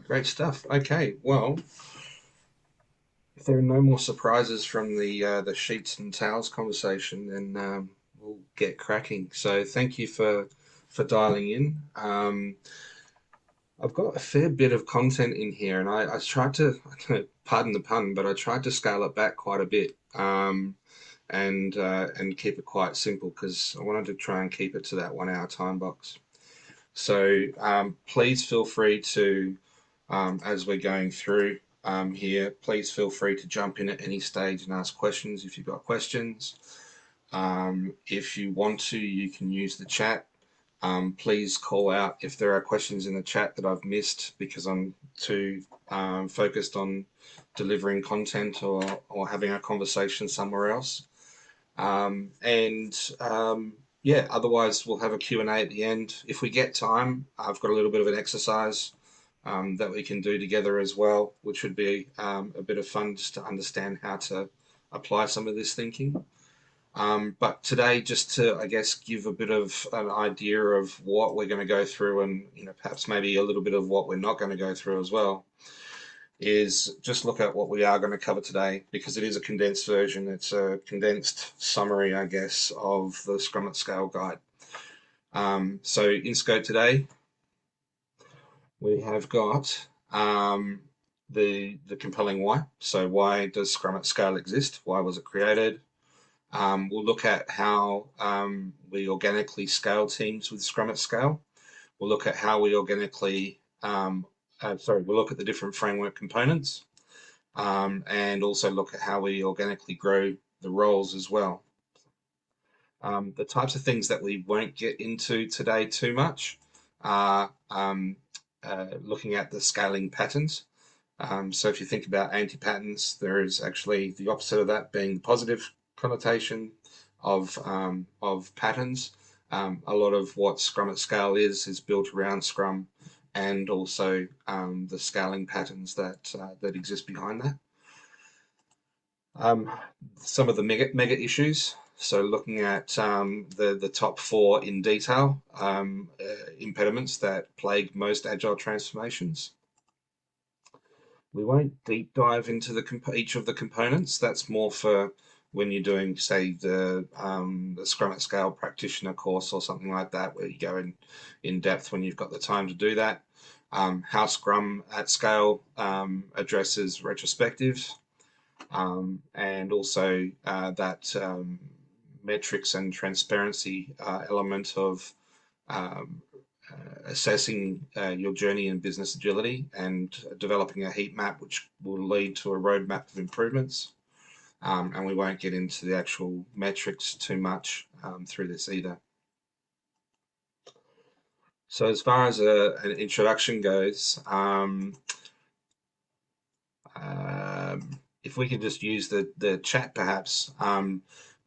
Great stuff. Okay, well, if there are no more surprises from the sheets and towels conversation, then we'll get cracking. So thank you for dialing in. I've got a fair bit of content in here, and I tried to, pardon the pun, but I tried to scale it back quite a bit, and keep it quite simple because I wanted to try and keep it to that 1 hour time box. So please feel free to, as we're going through here, please feel free to jump in at any stage and ask questions if you've got questions. If you want to, you can use the chat. Please call out if there are questions in the chat that I've missed because I'm too focused on delivering content or having a conversation somewhere else. And yeah, otherwise we'll have a Q&A at the end. If we get time, I've got a little bit of an exercise that we can do together as well, which would be a bit of fun just to understand how to apply some of this thinking. But today, just to, I guess, give a bit of an idea of what we're going to go through and, perhaps maybe a little bit of what we're not going to go through as well, is just look at what we are going to cover today because it is a condensed version. It's a condensed summary, I guess, of the Scrum at Scale guide. So in scope today, we have got the compelling why. So why does Scrum at Scale exist? Why was it created? We'll look at how we organically scale teams with Scrum at Scale. We'll look at how we organically, we'll look at the different framework components and also look at how we organically grow the roles as well. The types of things that we won't get into today too much are looking at the scaling patterns. So if you think about anti-patterns, there is actually the opposite of that being the positive connotation of patterns. A lot of what Scrum at Scale is built around Scrum and also the scaling patterns that exist behind that. Some of the mega issues. So looking at the top 4 in detail, impediments that plague most agile transformations. We won't deep dive into each of the components. That's more for when you're doing, say, the Scrum at Scale practitioner course or something like that, where you go in depth when you've got the time to do that. How Scrum at Scale addresses retrospectives, and also that metrics and transparency element of assessing your journey in business agility and developing a heat map, which will lead to a roadmap of improvements. And we won't get into the actual metrics too much through this either. So as far as an introduction goes, if we could just use the chat perhaps,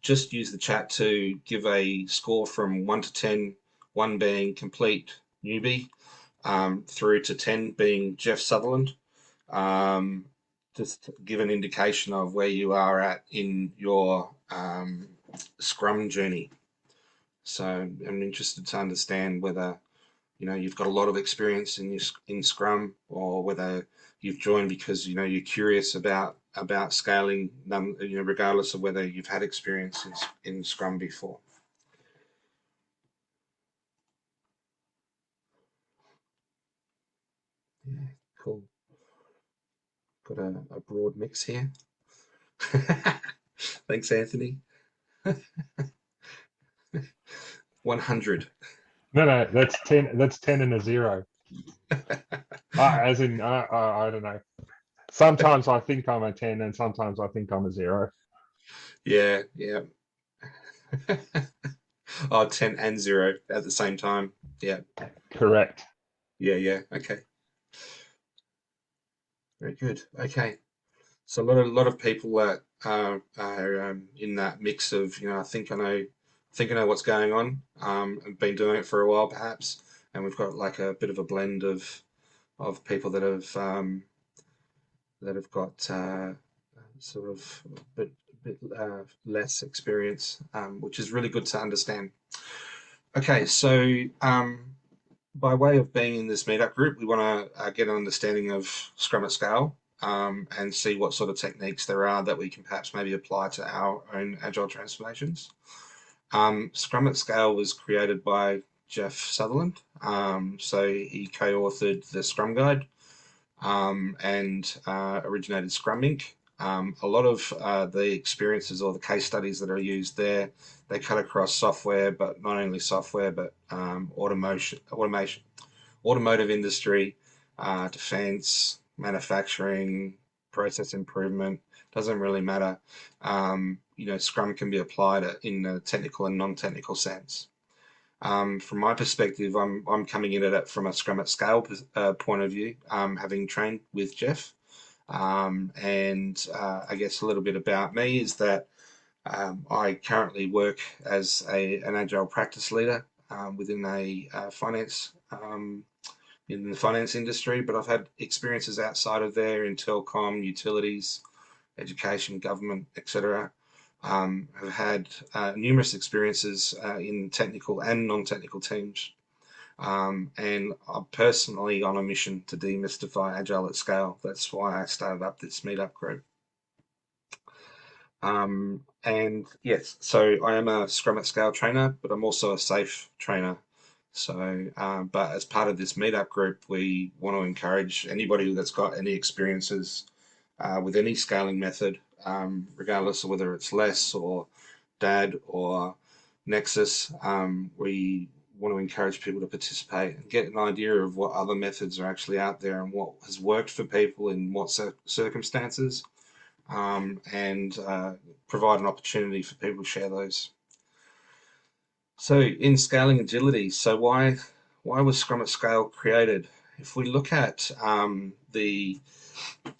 just use the chat to give a score from 1 to 10, 1 being complete newbie, through to 10 being Jeff Sutherland. Just to give an indication of where you are at in your Scrum journey. So I'm interested to understand whether you've got a lot of experience in Scrum, or whether you've joined because you're curious about scaling, regardless of whether you've had experience in Scrum before. Yeah, cool. Got a broad mix here. Thanks, Anthony. 100. No, that's 10. That's 10 and a 0. As in, I don't know. Sometimes I think I'm a 10, and sometimes I think I'm a 0. Yeah. Oh, 10 and 0 at the same time. Yeah. Correct. Yeah. Okay. Very good. Okay. So a lot of people that are in that mix of, I think I know what's going on. I've been doing it for a while, perhaps, and we've got like a bit of a blend of people that have got sort of a bit less experience, which is really good to understand. Okay, so By way of being in this meetup group, we want to get an understanding of Scrum at Scale, and see what sort of techniques there are that we can perhaps maybe apply to our own agile transformations. Scrum at Scale was created by Jeff Sutherland. So he co-authored the Scrum Guide, and originated Scrum Inc. A lot of the experiences or the case studies that are used there, they cut across software, but not only software, but automotive industry, defense, manufacturing, process improvement. Doesn't really matter. Scrum can be applied in a technical and non-technical sense. From my perspective, I'm coming in at it from a Scrum at Scale point of view, having trained with Jeff. And I guess a little bit about me is that I currently work as an agile practice leader within a finance in the finance industry, but I've had experiences outside of there in telecom, utilities, education, government, etc. Have had numerous experiences in technical and non-technical teams. And I'm personally on a mission to demystify Agile at scale. That's why I started up this meetup group. And yes, so I am a Scrum at Scale trainer, but I'm also a safe trainer. So, but as part of this meetup group, we want to encourage anybody that's got any experiences with any scaling method, regardless of whether it's less or DAD or Nexus. We want to encourage people to participate and get an idea of what other methods are actually out there and what has worked for people in what circumstances, and provide an opportunity for people to share those. So in scaling agility, so why was Scrum at Scale created? If we look at the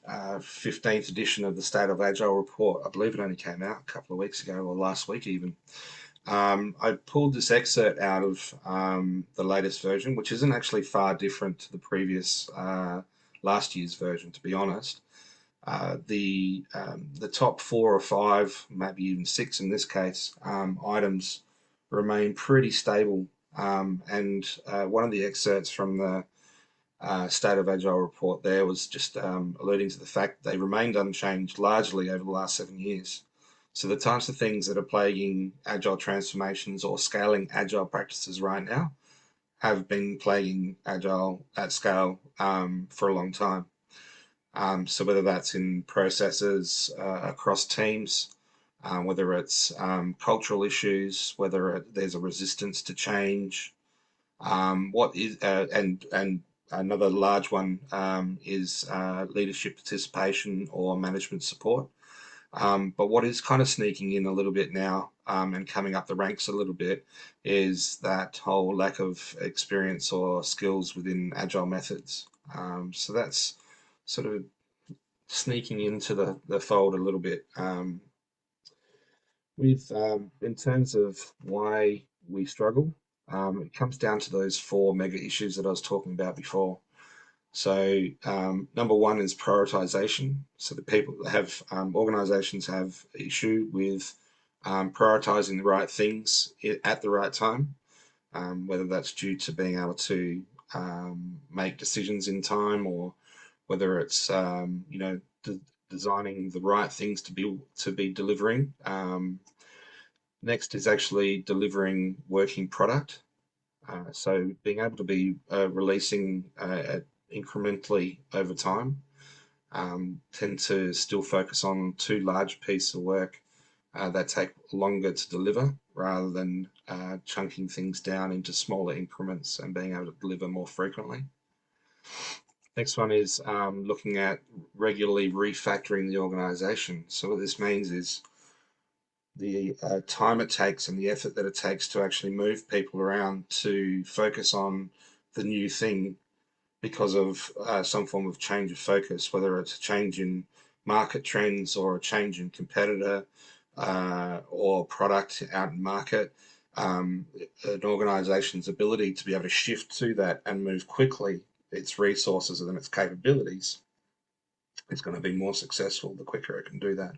15th edition of the State of Agile report, I believe it only came out a couple of weeks ago or last week even. I pulled this excerpt out of the latest version, which isn't actually far different to the previous last year's version, to be honest. The top 4 or 5, maybe even 6 in this case, items remain pretty stable. And one of the excerpts from the State of Agile report there was just alluding to the fact they remained unchanged largely over the last 7 years. So the types of things that are plaguing agile transformations or scaling agile practices right now have been plaguing agile at scale for a long time. So whether that's in processes across teams, whether it's cultural issues, whether there's a resistance to change, what is and another large one is leadership participation or management support. But what is kind of sneaking in a little bit now, and coming up the ranks a little bit, is that whole lack of experience or skills within agile methods. So that's sort of sneaking into the fold a little bit. In terms of why we struggle, it comes down to those 4 mega issues that I was talking about before. So number one is prioritization. So the people have organizations have issue with prioritizing the right things at the right time, whether that's due to being able to make decisions in time, or whether it's designing the right things to be delivering. Next is actually delivering working product. So being able to be releasing incrementally over time. Tend to still focus on too large pieces of work that take longer to deliver, rather than chunking things down into smaller increments and being able to deliver more frequently. Next one is looking at regularly refactoring the organization. So what this means is the time it takes and the effort that it takes to actually move people around to focus on the new thing because of some form of change of focus, whether it's a change in market trends or a change in competitor or product out in market. An organization's ability to be able to shift to that and move quickly its resources and its capabilities is going to be more successful the quicker it can do that.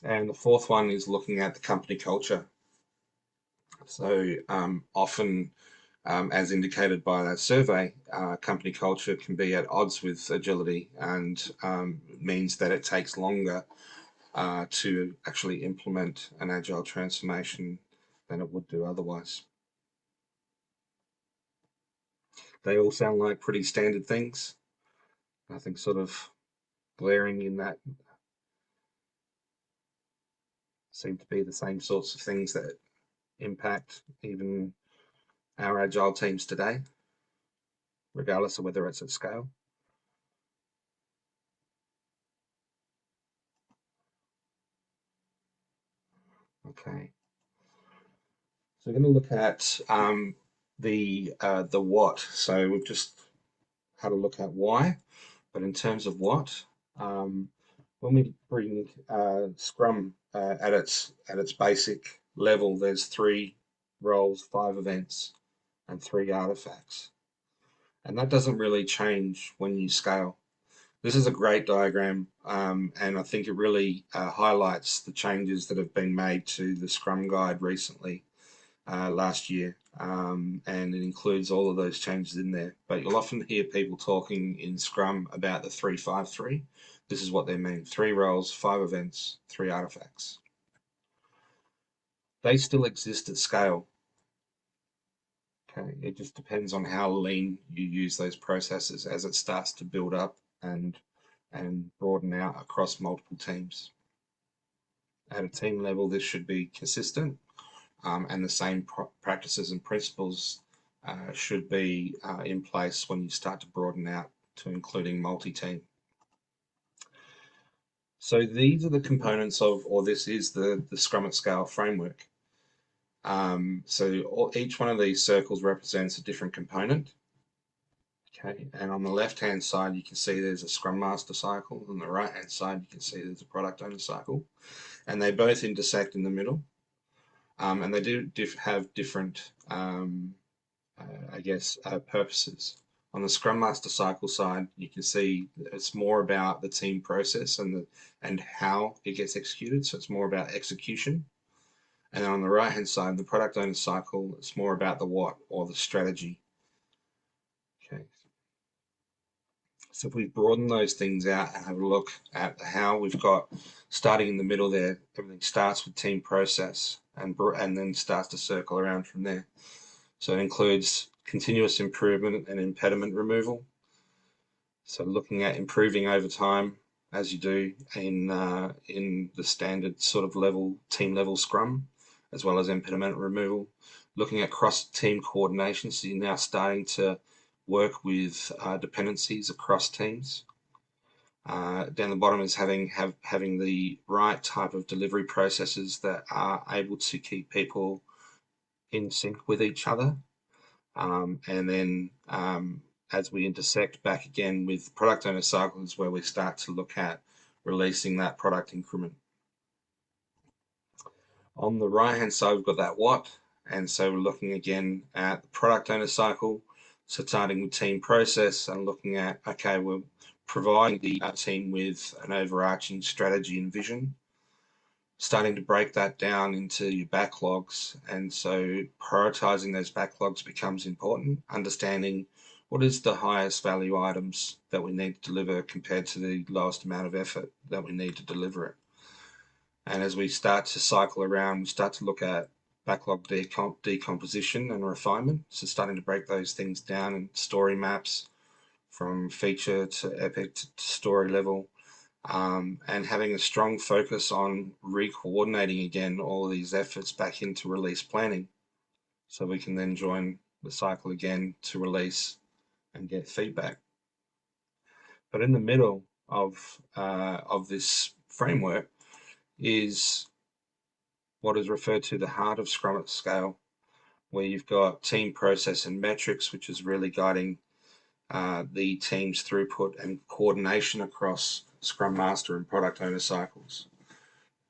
And the fourth one is looking at the company culture. So often as indicated by that survey, company culture can be at odds with agility, and means that it takes longer to actually implement an agile transformation than it would do otherwise. They all sound like pretty standard things. Nothing sort of glaring in that. Seem to be the same sorts of things that impact even our agile teams today, regardless of whether it's at scale. Okay, so we're going to look at the what. So we've just had a look at why, but in terms of what, um, when we bring Scrum at its basic level, there's 3 roles, 5 events, and 3 artifacts, and that doesn't really change when you scale. This is a great diagram, and I think it really highlights the changes that have been made to the Scrum Guide recently, last year, and it includes all of those changes in there. But you'll often hear people talking in Scrum about the 3-5-3. This is what they mean: 3 roles, 5 events, 3 artifacts. They still exist at scale. Okay, it just depends on how lean you use those processes as it starts to build up and broaden out across multiple teams. At a team level, this should be consistent, and the same practices and principles should be in place when you start to broaden out to including multi-team. So these are the components of, or this is the Scrum at Scale framework. So each one of these circles represents a different component. Okay, and on the left-hand side, you can see there's a Scrum Master cycle. On the right-hand side, you can see there's a Product Owner cycle, and they both intersect in the middle. And they do have different, I guess, purposes. On the Scrum Master cycle side, you can see it's more about the team process and how it gets executed. So it's more about execution. And then on the right-hand side, the Product Owner cycle, it's more about the what, or the strategy. Okay. So if we broaden those things out and have a look at how we've got, starting in the middle there, everything starts with team process and then starts to circle around from there. So it includes continuous improvement and impediment removal. So looking at improving over time, as you do in the standard sort of team level Scrum, as well as impediment removal. Looking at cross-team coordination, so you're now starting to work with dependencies across teams. Down the bottom is having the right type of delivery processes that are able to keep people in sync with each other. And then as we intersect back again with product owner cycles, where we start to look at releasing that product increment. On the right hand side, we've got that what, and so we're looking again at the product owner cycle. So starting with team process and looking at, okay, we're providing the team with an overarching strategy and vision, starting to break that down into your backlogs. And so prioritizing those backlogs becomes important, understanding what is the highest value items that we need to deliver compared to the lowest amount of effort that we need to deliver it. And as we start to cycle around, we start to look at backlog decomposition and refinement. So starting to break those things down in story maps from feature to epic to story level, and having a strong focus on re-coordinating again all of these efforts back into release planning, so we can then join the cycle again to release and get feedback. But in the middle of this framework is what is referred to the heart of Scrum at Scale, where you've got team process and metrics, which is really guiding the team's throughput and coordination across Scrum Master and Product Owner cycles.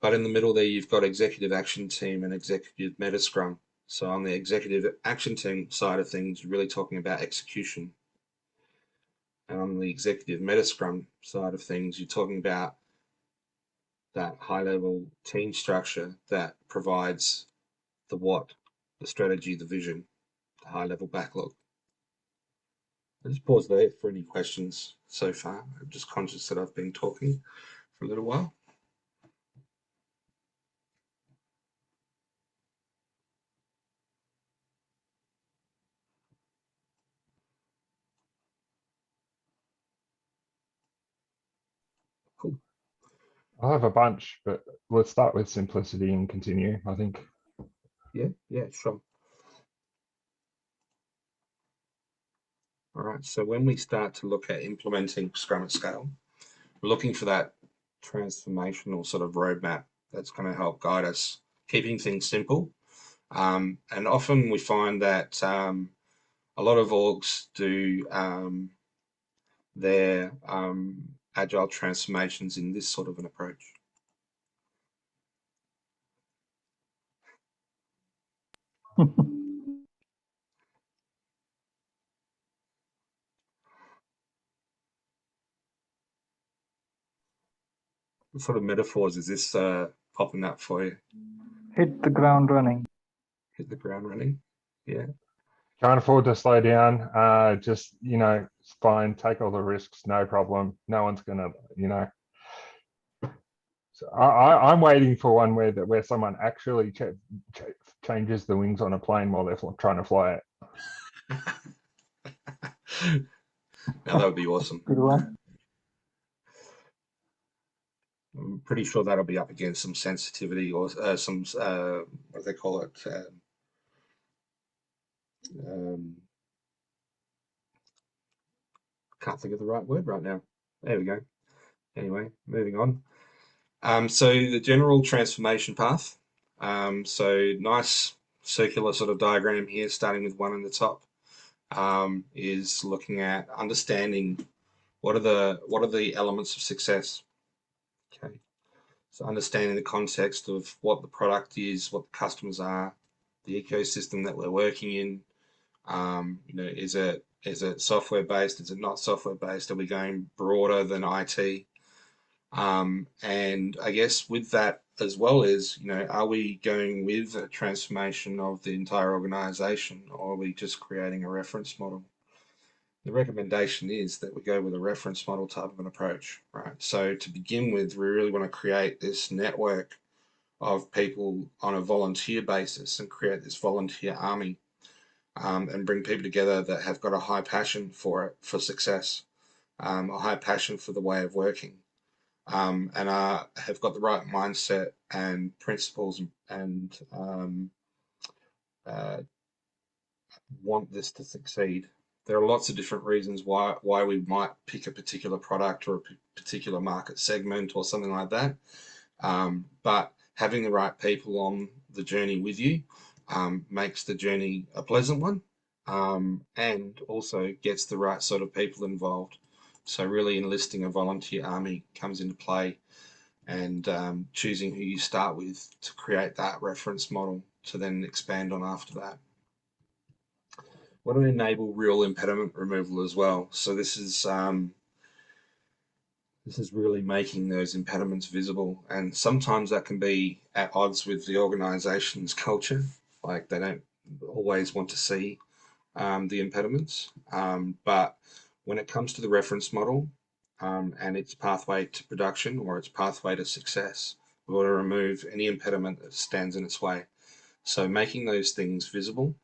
But in the middle there, you've got Executive Action Team and Executive Meta Scrum. So on the Executive Action Team side of things, you're really talking about execution. And on the Executive Meta Scrum side of things, you're talking about that high-level team structure that provides the what, the strategy, the vision, high-level backlog. I'll just pause there for any questions so far. I'm just conscious that I've been talking for a little while. Cool. I have a bunch, but let's start with simplicity and continue, I think. Yeah, sure. All right, so when we start to look at implementing Scrum at scale, we're looking for that transformational sort of roadmap that's going to help guide us, keeping things simple. And often we find that a lot of orgs do their agile transformations in this sort of an approach. What sort of metaphors is this popping up for you? Hit the ground running. Hit the ground running? Yeah. Can't afford to slow down. Just, it's fine. Take all the risks. No problem. No one's gonna, So I'm waiting for one where someone actually changes the wings on a plane while they're trying to fly it. Now that would be awesome. Good one. I'm pretty sure that'll be up against some sensitivity or some what do they call it? Um, can't think of the right word right now. There we go. Anyway, moving on. So the general transformation path. So nice circular sort of diagram here, starting with one in the top, is looking at understanding what are the elements of success. Okay. So understanding the context of what the product is, what the customers are, the ecosystem that we're working in. Is it software based? Is it not software based? Are we going broader than IT? And I guess with that as well is, are we going with a transformation of the entire organization, or are we just creating a reference model? The recommendation is that we go with a reference model type of an approach, right? So to begin with, we really want to create this network of people on a volunteer basis and create this volunteer army, and bring people together that have got a high passion for it, for success, a high passion for the way of working, and have got the right mindset and principles and uh, want this to succeed. There are lots of different reasons why we might pick a particular product or a particular market segment or something like that. But having the right people on the journey with you makes the journey a pleasant one, and also gets the right sort of people involved. So really enlisting a volunteer army comes into play, and choosing who you start with to create that reference model to then expand on after that. Want to enable real impediment removal as well. So this is really making those impediments visible, and sometimes that can be at odds with the organization's culture. Like they don't always want to see the impediments, but when it comes to the reference model and its pathway to production or its pathway to success, we want to remove any impediment that stands in its way. So making those things visible,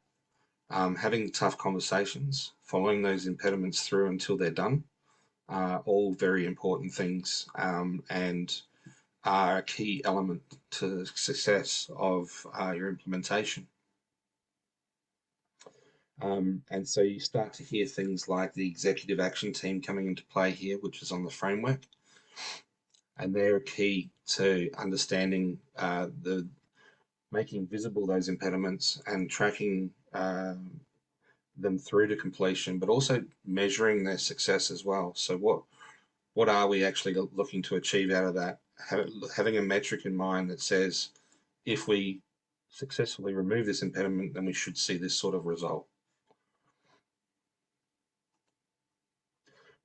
having tough conversations, following those impediments through until they're done, are all very important things, and are a key element to the success of your implementation. And so you start to hear things like the executive action team coming into play here, which is on the framework. And they're key to understanding the making visible those impediments and tracking them through to completion, but also measuring their success as well. So what are we actually looking to achieve out of that? Having a metric in mind that says, if we successfully remove this impediment, then we should see this sort of result.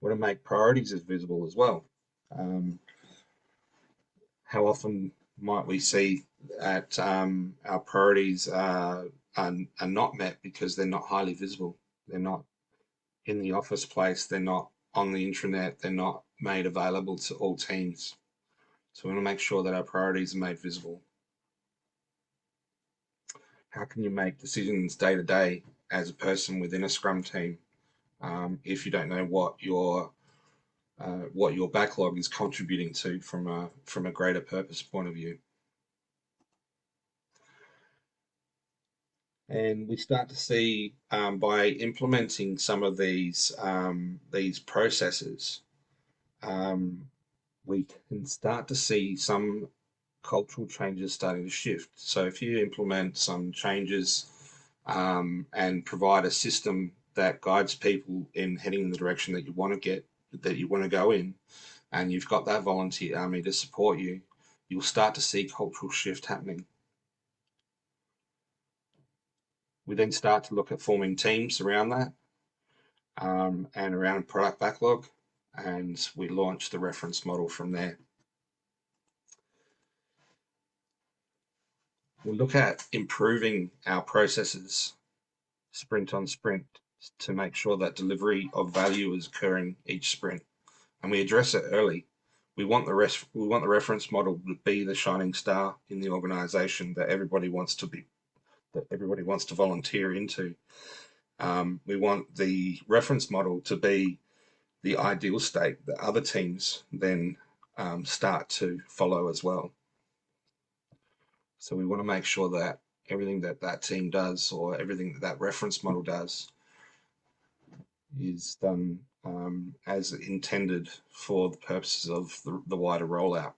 Want to make priorities as visible as well. How often might we see that our priorities are are not met because they're not highly visible. They're not in the office place. They're not on the intranet. They're not made available to all teams. So we want to make sure that our priorities are made visible. How can you make decisions day to day as a person within a Scrum team if you don't know what your backlog is contributing to from a greater purpose point of view? And we start to see by implementing some of these processes, we can start to see some cultural changes starting to shift. So if you implement some changes and provide a system that guides people in heading in the direction that you want to go in, and you've got that volunteer army to support you, you'll start to see cultural shift happening. We then start to look at forming teams around that and around product backlog, and we launch the reference model from there. We'll look at improving our processes sprint on sprint to make sure that delivery of value is occurring each sprint, and we address it early. We want the reference model to be the shining star in the organization that everybody wants to volunteer into. We want the reference model to be the ideal state that other teams then start to follow as well. So we want to make sure that everything that team does, or everything that reference model does, is done as intended for the purposes of the wider rollout.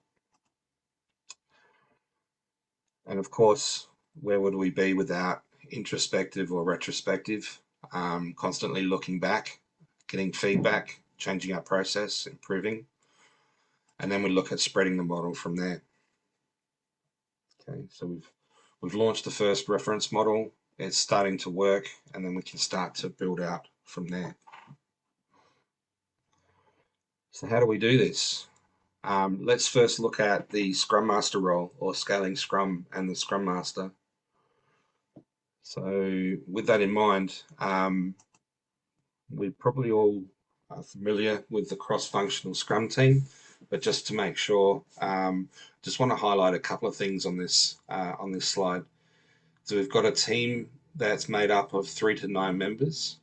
And of course, where would we be without introspective or retrospective, constantly looking back, getting feedback, changing our process, improving, and then we look at spreading the model from there. Okay, so we've launched the first reference model. It's starting to work, and then we can start to build out from there. So how do we do this? Let's first look at the Scrum Master role, or scaling Scrum and the Scrum Master. So with that in mind, we probably all are familiar with the cross-functional Scrum team, but just to make sure, just want to highlight a couple of things on this slide. So we've got a team that's made up of 3 to 9 members.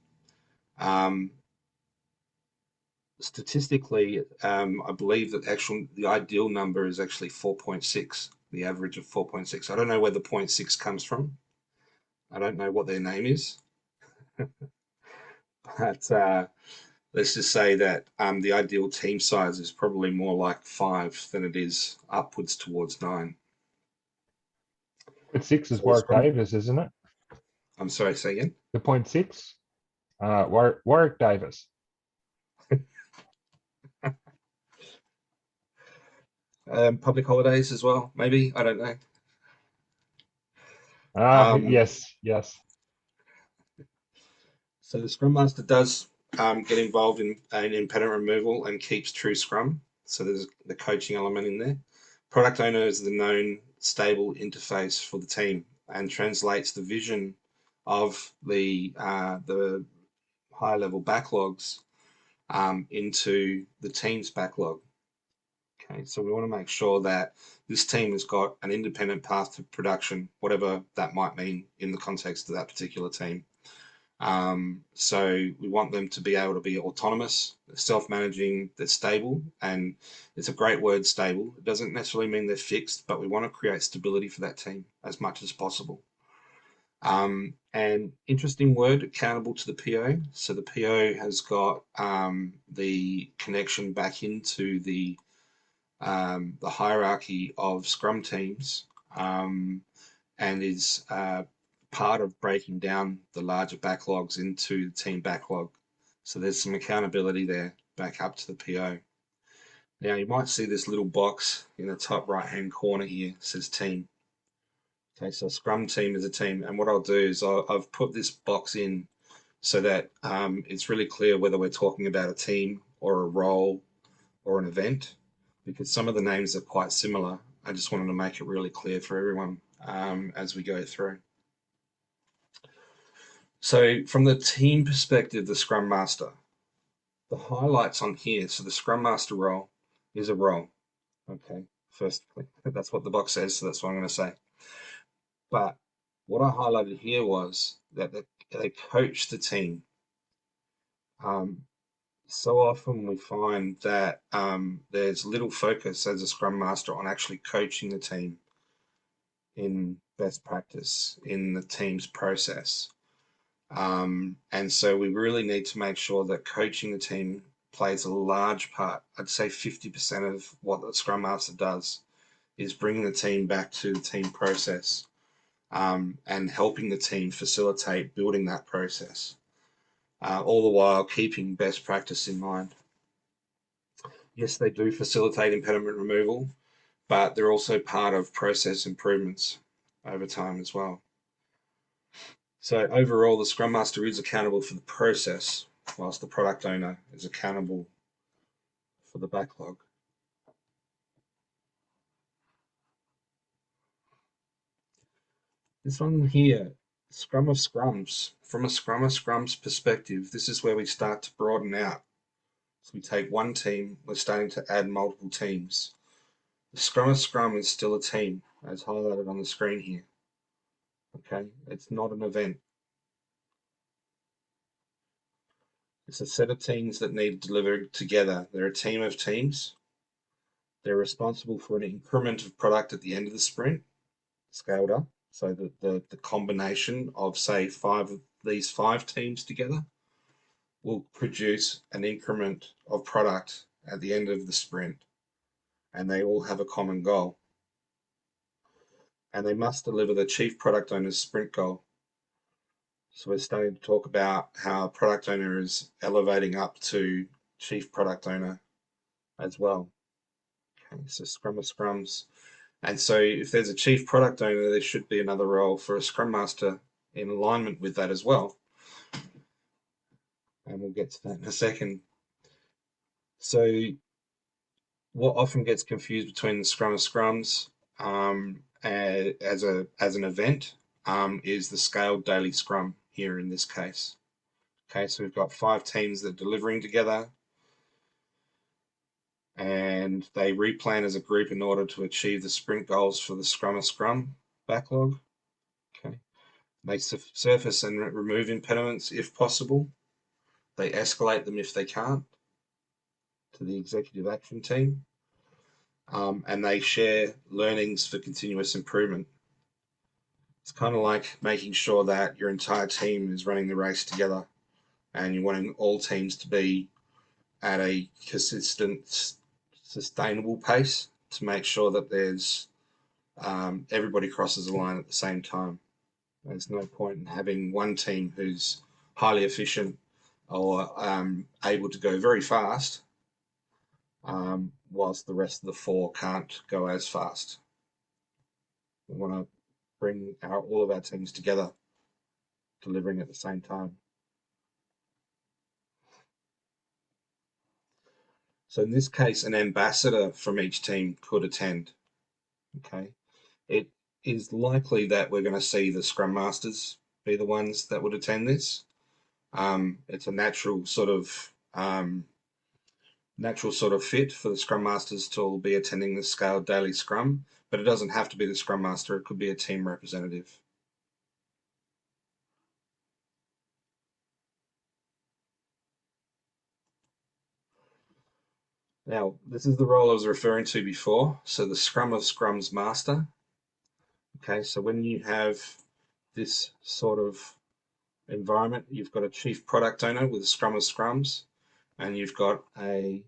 Statistically, I believe that the ideal number is actually 4.6, the average of 4.6. I don't know where the 0.6 comes from. I don't know what their name is. But let's just say that the ideal team size is probably more like 5 than it is upwards towards 9. 0.6 is So Warwick Davis, isn't it? I'm sorry, say again? The 0.6? Warwick Davis. Public holidays as well, maybe, I don't know. Yes. So the Scrum Master does get involved in impediment removal and keeps true Scrum. So there's the coaching element in there. Product owner is the known stable interface for the team and translates the vision of the high level backlogs into the team's backlog. Okay, so we want to make sure that this team has got an independent path to production, whatever that might mean in the context of that particular team. So we want them to be able to be autonomous, self-managing, they're stable, and it's a great word, stable. It doesn't necessarily mean they're fixed, but we want to create stability for that team as much as possible. And interesting word, accountable to the PO. So the PO has got the connection back into the hierarchy of Scrum teams, and is part of breaking down the larger backlogs into the team backlog. So there's some accountability there back up to the PO. Now you might see this little box in the top right hand corner here, says team. Okay, so Scrum team is a team, and what I'll do is I've put this box in so that it's really clear whether we're talking about a team or a role or an event, because some of the names are quite similar. I just wanted to make it really clear for everyone as we go through. So from the team perspective, the Scrum Master, the highlights on here. So the Scrum Master role is a role. Okay, firstly, that's what the box says, so that's what I'm going to say. But what I highlighted here was that they coach the team. Um, so often we find that there's little focus as a Scrum Master on actually coaching the team in best practice in the team's process. And so we really need to make sure that coaching the team plays a large part. I'd say 50% of what the Scrum Master does is bringing the team back to the team process, and helping the team facilitate building that process, all the while keeping best practice in mind. Yes, they do facilitate impediment removal, but they're also part of process improvements over time as well. So overall, the Scrum Master is accountable for the process, whilst the product owner is accountable for the backlog. This one here, Scrum of Scrums. From a Scrum of Scrums perspective, this is where we start to broaden out. So we take one team, we're starting to add multiple teams. The Scrum of Scrum is still a team, as highlighted on the screen here. Okay, it's not an event. It's a set of teams that need to deliver together. They're a team of teams. They're responsible for an increment of product at the end of the sprint, scaled up. So the combination of, say, these five teams together will produce an increment of product at the end of the sprint. And they all have a common goal. And they must deliver the chief product owner's sprint goal. So we're starting to talk about how a product owner is elevating up to chief product owner as well. Okay, so Scrum of Scrums. And so if there's a chief product owner, there should be another role for a Scrum Master in alignment with that as well. And we'll get to that in a second. So what often gets confused between the Scrum of Scrums, as an event, is the scaled daily Scrum here in this case. Okay, so we've got five teams that are delivering together, and they replan as a group in order to achieve the sprint goals for the Scrum of Scrum backlog. Okay, they surface and remove impediments if possible. They escalate them if they can't to the executive action team, and they share learnings for continuous improvement. It's kind of like making sure that your entire team is running the race together, and you're wanting all teams to be at a consistent, sustainable pace to make sure that there's everybody crosses the line at the same time. There's no point in having one team who's highly efficient or able to go very fast, whilst the rest of the four can't go as fast. We want to bring all of our teams together, delivering at the same time. So in this case, an ambassador from each team could attend. Okay, it is likely that we're going to see the Scrum Masters be the ones that would attend this. It's a natural sort of fit for the Scrum Masters to all be attending the scaled daily Scrum, but it doesn't have to be the Scrum Master. It could be a team representative. Now, this is the role I was referring to before. So the Scrum of Scrums Master. Okay, so when you have this sort of environment, you've got a chief product owner with a Scrum of Scrums, and you've got a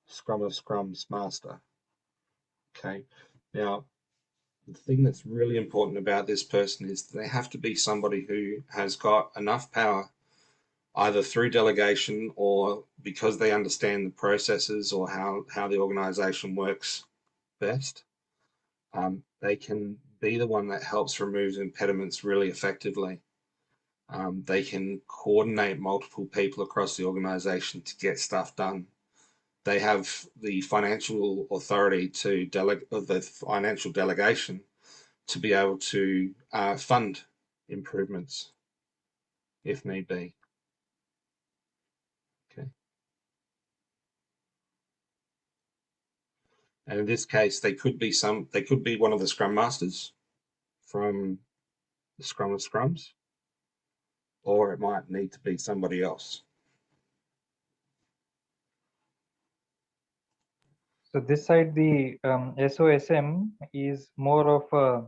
Scrum of Scrums Master. Okay, now the thing that's really important about this person is they have to be somebody who has got enough power, either through delegation or because they understand the processes or how the organization works best. They can be the one that helps remove impediments really effectively. They can coordinate multiple people across the organization to get stuff done. They have the financial authority to the financial delegation to be able to fund improvements. if need be. Okay. And in this case, they could be one of the Scrum Masters from the Scrum of Scrums, or it might need to be somebody else. So this side, the SOSM is more of a,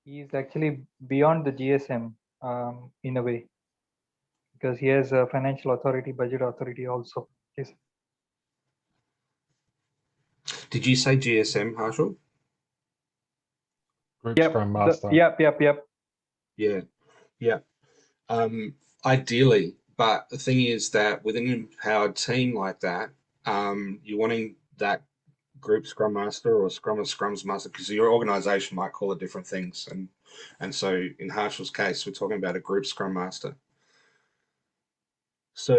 is actually beyond the GSM in a way, because he has a financial authority, budget authority also. Yes. Did you say GSM, Harshal? Group Yep. Scrum Master. Yep. Yeah, yeah. Ideally, but the thing is that within an empowered team like that, you're wanting that group Scrum Master or Scrum of Scrums Master, because your organization might call it different things. And so in Harshal's case, we're talking about a group Scrum Master. So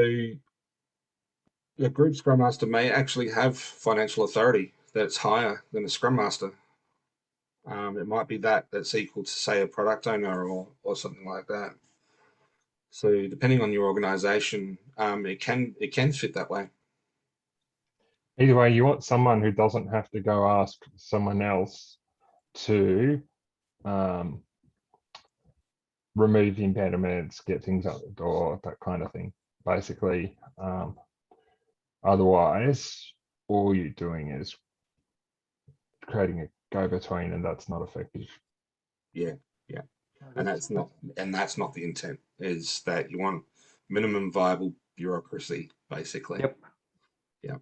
the group Scrum Master may actually have financial authority that's higher than a Scrum Master. It might be that's equal to, say, a product owner or something like that. So depending on your organization, it can fit that way. Either way, you want someone who doesn't have to go ask someone else to remove impediments, get things out the door, that kind of thing. Basically, otherwise, all you're doing is creating a go-between, and that's not effective. Yeah, yeah, and that's not the intent. Is that you want minimum viable bureaucracy, basically. Yep. Yeah.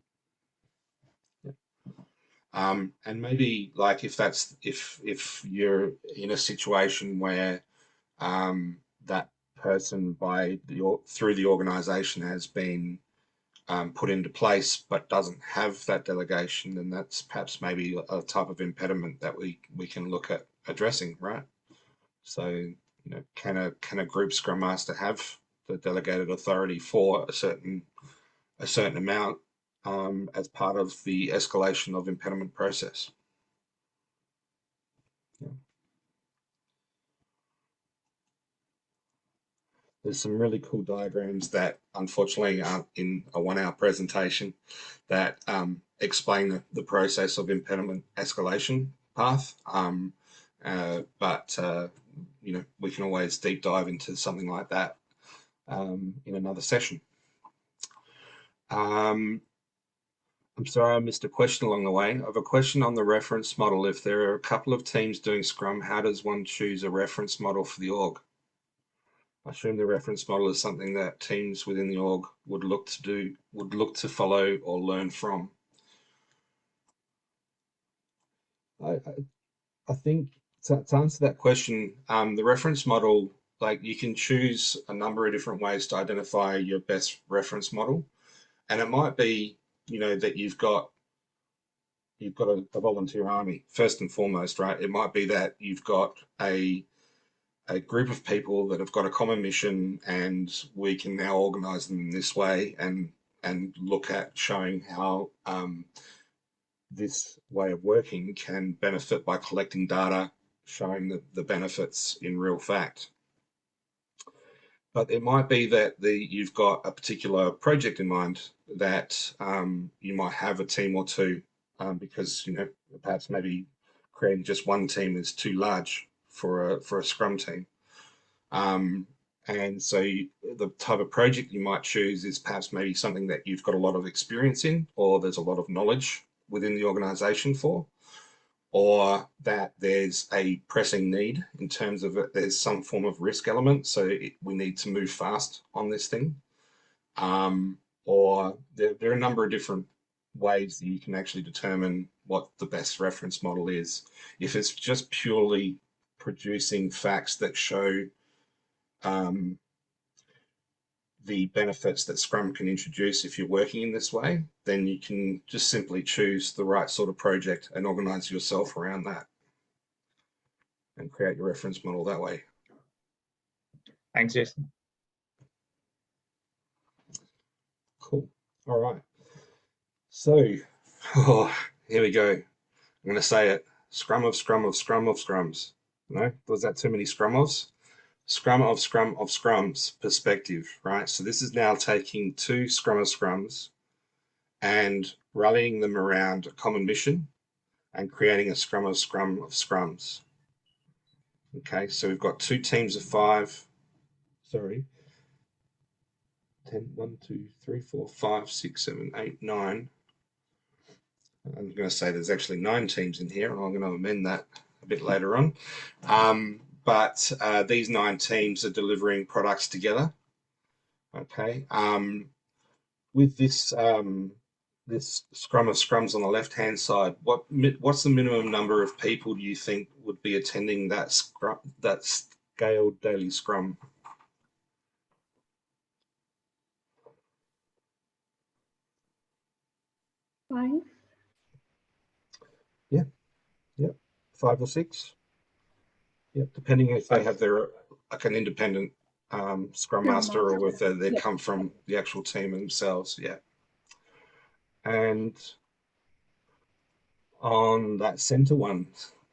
And maybe like if you're in a situation where that person through the organization has been put into place but doesn't have that delegation, then that's perhaps maybe a type of impediment that we can look at addressing, right? So, can a group Scrum Master have the delegated authority for a certain amount as part of the escalation of impediment process? Yeah. There's some really cool diagrams that unfortunately aren't in a 1-hour presentation that explain the process of impediment escalation path. But we can always deep dive into something like that in another session. I'm sorry, I missed a question along the way. I have a question on the reference model. If there are a couple of teams doing Scrum, how does one choose a reference model for the org? I assume the reference model is something that teams within the org would look to follow or learn from. I think to answer that question, the reference model, like, you can choose a number of different ways to identify your best reference model, and it might be, that you've got a volunteer army first and foremost, right? It might be that you've got a group of people that have got a common mission, and we can now organize them in this way and look at showing how this way of working can benefit by collecting data, showing the benefits in real fact. But it might be that you've got a particular project in mind that you might have a team or two because perhaps maybe creating just one team is too large for a Scrum team. And so the type of project you might choose is perhaps maybe something that you've got a lot of experience in, or there's a lot of knowledge within the organization for, or that there's a pressing need in terms of there's some form of risk element, so we need to move fast on this thing. Or there are a number of different ways that you can actually determine what the best reference model is. If it's just purely producing facts that show the benefits that Scrum can introduce if you're working in this way, then you can just simply choose the right sort of project and organize yourself around that and create your reference model that way. Thanks, Jason. Cool. All right. So, here we go. I'm going to say it. Scrum of Scrum of Scrum of Scrums. No, was that too many Scrum ofs? Scrum of Scrums perspective, right? So this is now taking two Scrum of Scrums and rallying them around a common mission and creating a Scrum of Scrums. Okay, so we've got two teams of 5, 10, 1, 2, 3, 4, 5, 6, 7, 8, 9. I'm going to say there's actually 9 teams in here, and I'm going to amend that a bit later on. But these 9 teams are delivering products together. Okay, with this this Scrum of Scrums on the left-hand side, what's the minimum number of people do you think would be attending that scaled daily Scrum? Five. Yeah, 5 or 6. Yeah, depending if they have their like an independent Scrum Master or whether they come from the actual team themselves. Yeah, and on that center one,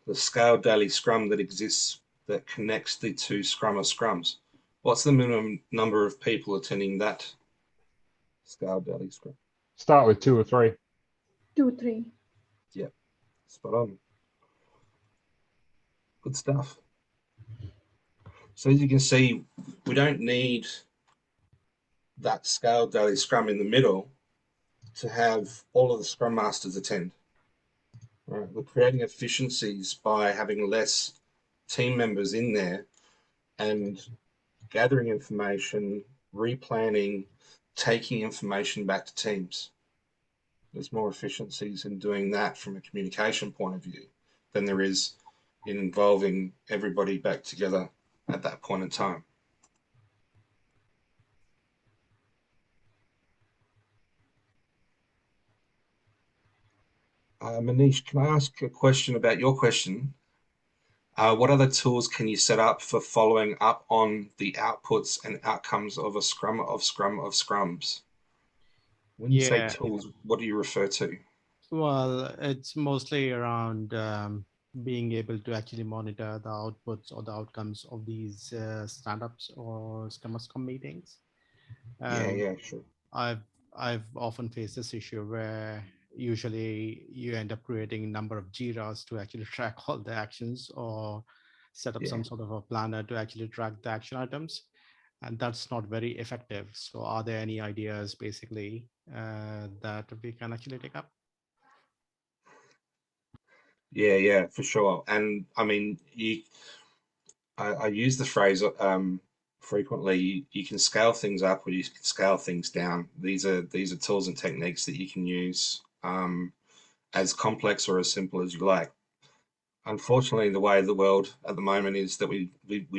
the scaled daily Scrum that exists that connects the two Scrum of Scrums. What's the minimum number of people attending that scaled daily Scrum? Start with 2 or 3. 2, 3. Yeah, spot on. Good stuff. So as you can see, we don't need that scaled daily Scrum in the middle to have all of the Scrum Masters attend. Right? We're creating efficiencies by having less team members in there and gathering information, replanning, taking information back to teams. There's more efficiencies in doing that from a communication point of view than there is in involving everybody back together at that point in time. Manish, can I ask a question about your question? What other tools can you set up for following up on the outputs and outcomes of a Scrum of Scrums? When you say tools, what do you refer to? Well, it's mostly around being able to actually monitor the outputs or the outcomes of these stand-ups or Scrum meetings. Yeah, sure. I've often faced this issue where usually you end up creating a number of JIRAs to actually track all the actions or set up some sort of a planner to actually track the action items. And that's not very effective. So are there any ideas basically that we can actually take up? Yeah, for sure. And I mean, I use the phrase frequently. You can scale things up or you can scale things down. These are tools and techniques that you can use as complex or as simple as you like. Unfortunately, the way the world at the moment is that we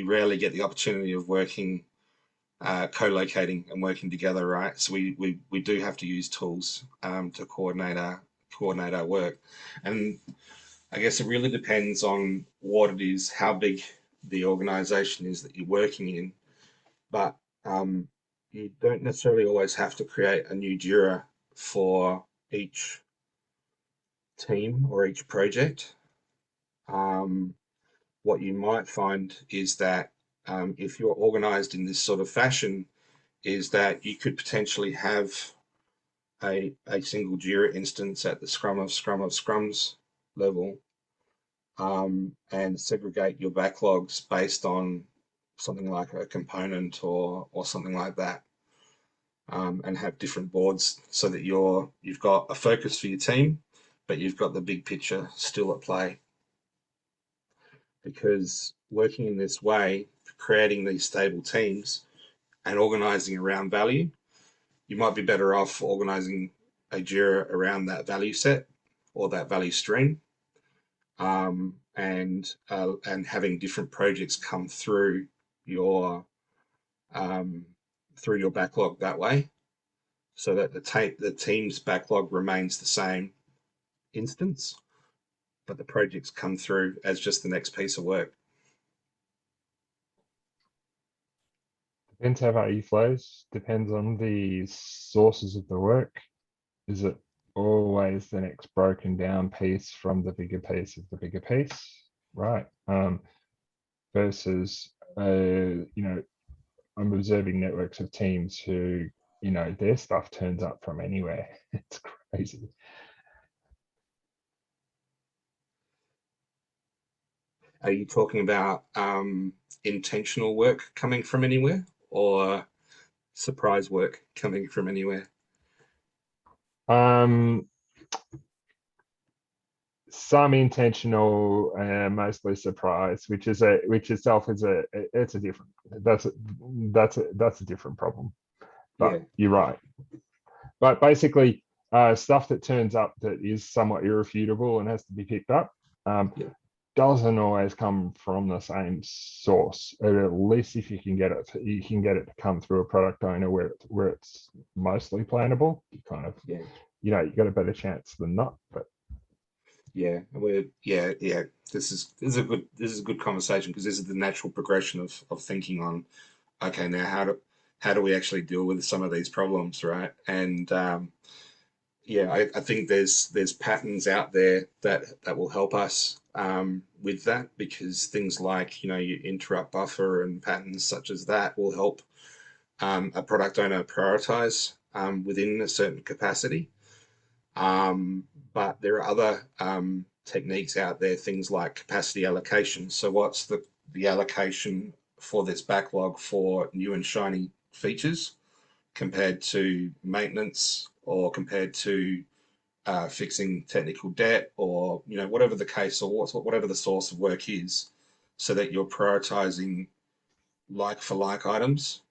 rarely get the opportunity of working, co-locating and working together, right? So we do have to use tools to coordinate our work. And I guess it really depends on what it is, how big the organization is that you're working in. But you don't necessarily always have to create a new JIRA for each team or each project. What you might find is that if you're organized in this sort of fashion, is that you could potentially have a single JIRA instance at the Scrum of Scrums level, and segregate your backlogs based on something like a component or something like that, and have different boards so that you've got a focus for your team, but you've got the big picture still at play. Because working in this way, creating these stable teams and organizing around value, you might be better off organizing a JIRA around that value set or that value stream, and having different projects come through your backlog that way, so that the team's backlog remains the same instance, but the projects come through as just the next piece of work. Depends how value flows, depends on the sources of the work. Is it always the next broken down piece from the bigger piece of the bigger piece? Right. Versus I'm observing networks of teams who, their stuff turns up from anywhere. It's crazy. Are you talking about intentional work coming from anywhere or surprise work coming from anywhere? Some intentional, mostly surprise, which itself is it's a different, that's a different problem. But Yeah. you're right. But basically, stuff that turns up that is somewhat irrefutable and has to be picked up, Yeah. doesn't always come from the same source. At least if you can get it to come through a product owner where it's mostly plannable, you kind of, Yeah. you got a better chance than not. But Yeah, yeah. This is a good conversation, because this is the natural progression of thinking on, okay, now how do we actually deal with some of these problems, right? And yeah, I think there's patterns out there that will help us with that, because things like, your interrupt buffer and patterns such as that will help a product owner prioritize within a certain capacity. But there are other techniques out there, things like capacity allocation. So what's the allocation for this backlog for new and shiny features compared to maintenance, or compared to fixing technical debt, or whatever the case, or whatever the source of work is, so that you're prioritizing like for like items.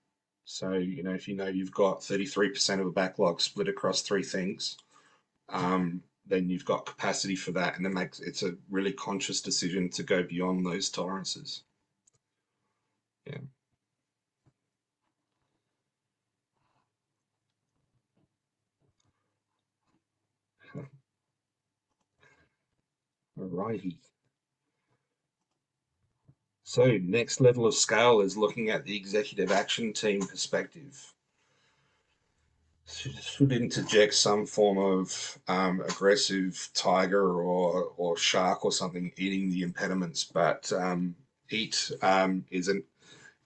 So if you've got 33% of a backlog split across three things, then you've got capacity for that, and it's a really conscious decision to go beyond those tolerances. Yeah. Alrighty. So next level of scale is looking at the executive action team perspective. Should interject some form of aggressive tiger or shark or something eating the impediments, but EAT is an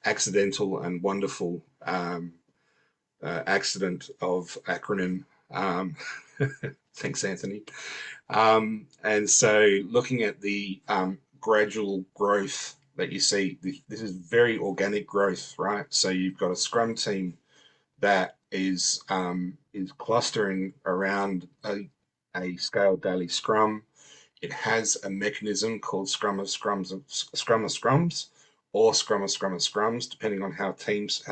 accidental and wonderful accident of acronym. Thanks, Anthony. And so looking at the gradual growth that you see, this is very organic growth, right? So you've got a Scrum team that is clustering around a scaled daily Scrum. It has a mechanism called Scrum of Scrums, or Scrum of Scrums, depending on how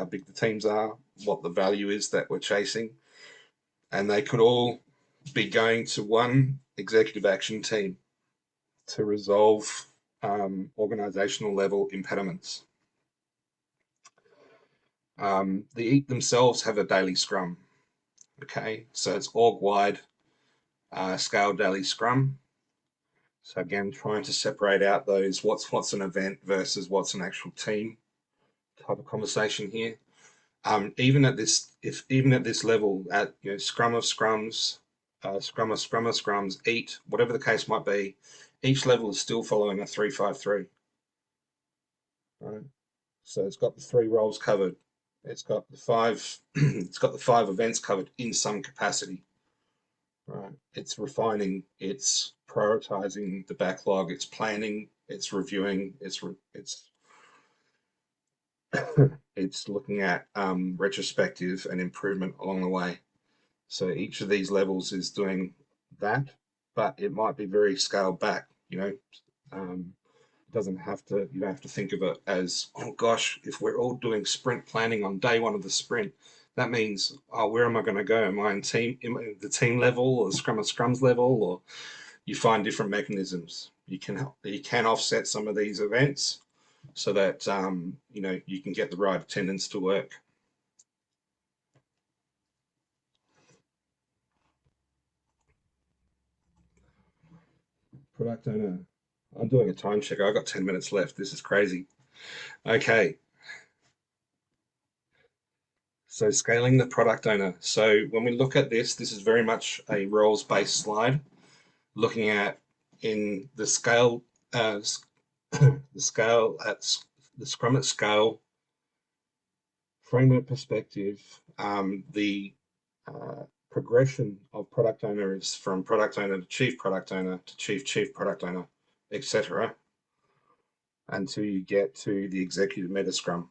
big the teams are, what the value is that we're chasing. And they could all be going to one executive action team to resolve organizational level impediments. The EAT themselves have a daily Scrum. Okay, so it's org-wide scale daily Scrum. So again, trying to separate out those what's an event versus what's an actual team type of conversation here. Even at this level, at Scrum of Scrums, Scrum of Scrums, EAT, whatever the case might be, each level is still following a 3-5-3. Right. So it's got the 3 roles covered. It's got the 5 it's got the 5 events covered in some capacity. Right. It's refining, it's prioritizing the backlog, it's planning, it's reviewing, it's it's looking at retrospective and improvement along the way. So each of these levels is doing that, but it might be very scaled back. Doesn't have to, you don't have to think of it as, oh gosh, if we're all doing sprint planning on day 1 of the sprint, that means, oh, where am I going to go? Am I in the team level, or Scrum of Scrums level? Or you find different mechanisms. You can offset some of these events so that you can get the right attendance to work. Product owner. I'm doing a time check. I've got 10 minutes left. This is crazy. Okay. So scaling the product owner. So when we look at this is very much a roles-based slide, looking at in the scale the the Scrum at Scale framework perspective, the progression of product owner is from product owner to chief product owner to chief product owner, etc., until you get to the executive meta Scrum.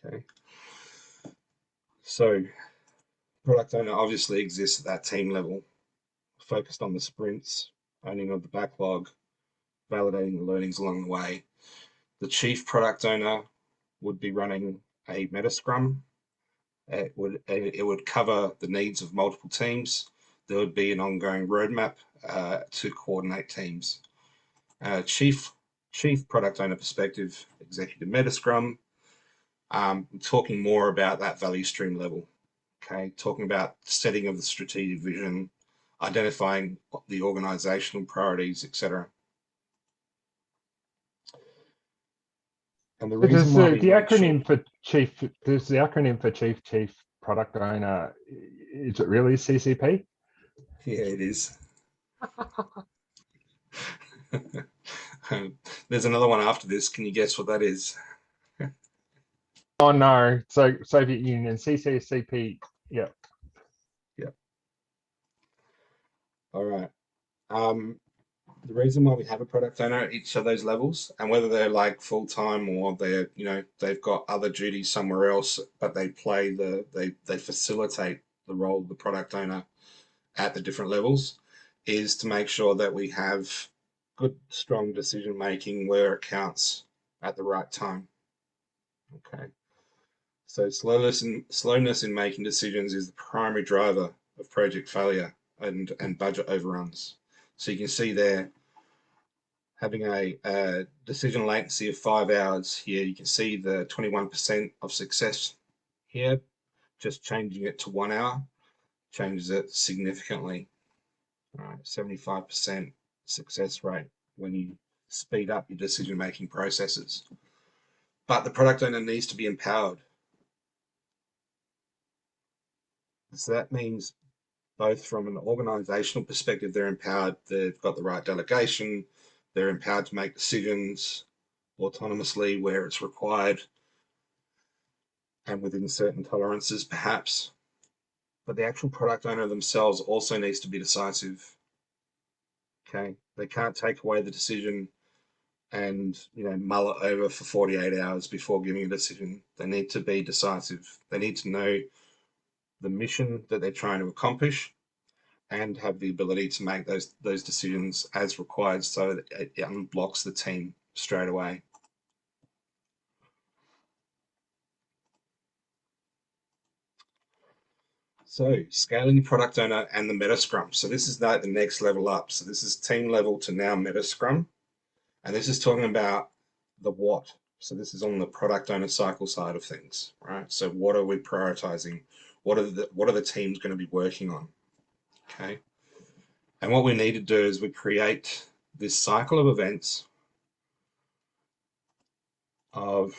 Okay. So product owner obviously exists at that team level, focused on the sprints, owning of the backlog, validating the learnings along the way. The chief product owner would be running a meta Scrum. It would cover the needs of multiple teams. There would be an ongoing roadmap to coordinate teams. Chief product owner perspective, executive meta Scrum. Talking more about that value stream level. Okay, talking about setting of the strategic vision, identifying the organizational priorities, etc. And the Does reason why we the make acronym for chief, does the acronym for chief product owner, is it really CCP? Yeah, it is. There's another one after this. Can you guess what that is? Oh no, so Soviet Union, CCCP, yeah. Yeah. All right. The reason why we have a product owner at each of those levels, and whether they're like full-time or they're, they've got other duties somewhere else, but they play they facilitate the role of the product owner at the different levels, is to make sure that we have good, strong decision making where it counts at the right time. Okay. So slowness in making decisions is the primary driver of project failure and budget overruns. So you can see there, having a decision latency of 5 hours here, you can see the 21% of success here. Just changing it to 1 hour changes it significantly. All right, 75% success rate when you speed up your decision-making processes. But the product owner needs to be empowered. So that means both from an organizational perspective, they're empowered, they've got the right delegation, they're empowered to make decisions autonomously where it's required and within certain tolerances perhaps. But the actual product owner themselves also needs to be decisive. Okay, they can't take away the decision and mull it over for 48 hours before giving a decision. They need to be decisive. They need to know the mission that they're trying to accomplish and have the ability to make those decisions as required, so that it unblocks the team straight away. So scaling product owner and the meta Scrum. So this is like the next level up. So this is team level to now meta Scrum. And this is talking about the what. So this is on the product owner cycle side of things, right? So what are we prioritizing? What are the teams going to be working on? Okay. And what we need to do is we create this cycle of events of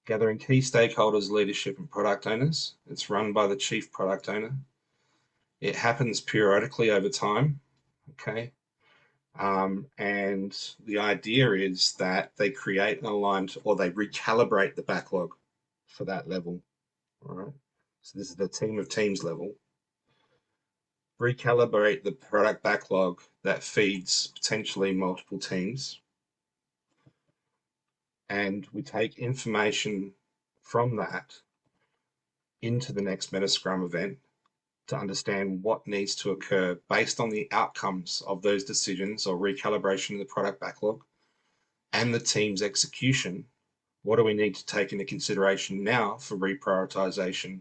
gathering key stakeholders, leadership, and product owners. It's run by the chief product owner. It happens periodically over time, okay? And the idea is that they create an aligned, or they recalibrate the backlog for that level, all right? So this is the team of teams level. Recalibrate the product backlog that feeds potentially multiple teams. And we take information from that into the next Meta Scrum event to understand what needs to occur based on the outcomes of those decisions or recalibration of the product backlog and the team's execution. What do we need to take into consideration now for reprioritization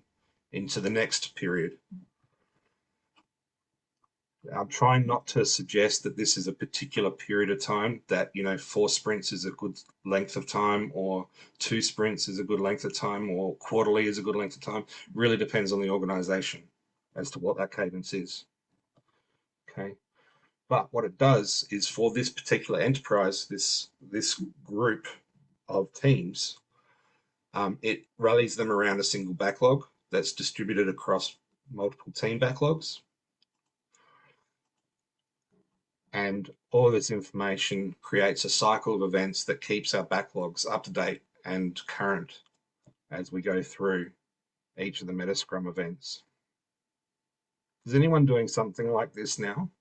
into the next period? I'm trying not to suggest that this is a particular period of time, that 4 sprints is a good length of time, or 2 sprints is a good length of time, or quarterly is a good length of time. Really depends on the organization as to what that cadence is. Okay, but what it does is, for this particular enterprise, this group of teams, it rallies them around a single backlog that's distributed across multiple team backlogs. And all of this information creates a cycle of events that keeps our backlogs up to date and current as we go through each of the Metascrum events. Is anyone doing something like this now?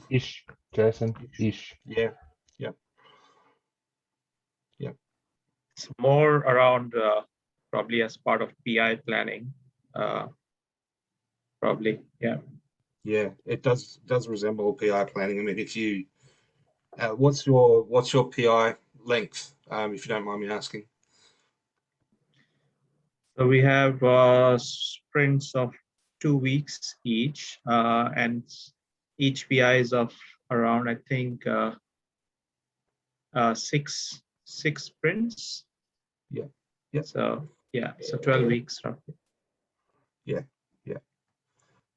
Ish, Jason, ish. Yeah, yep, yep. It's more around probably as part of PI planning, probably. Yeah. Yeah, it does resemble PI planning. I mean, if you, what's your PI length, if you don't mind me asking? So we have sprints of 2 weeks each, and each PI is of around, I think, six sprints. Yeah, yeah. So yeah, so 12 weeks roughly. Yeah, yeah.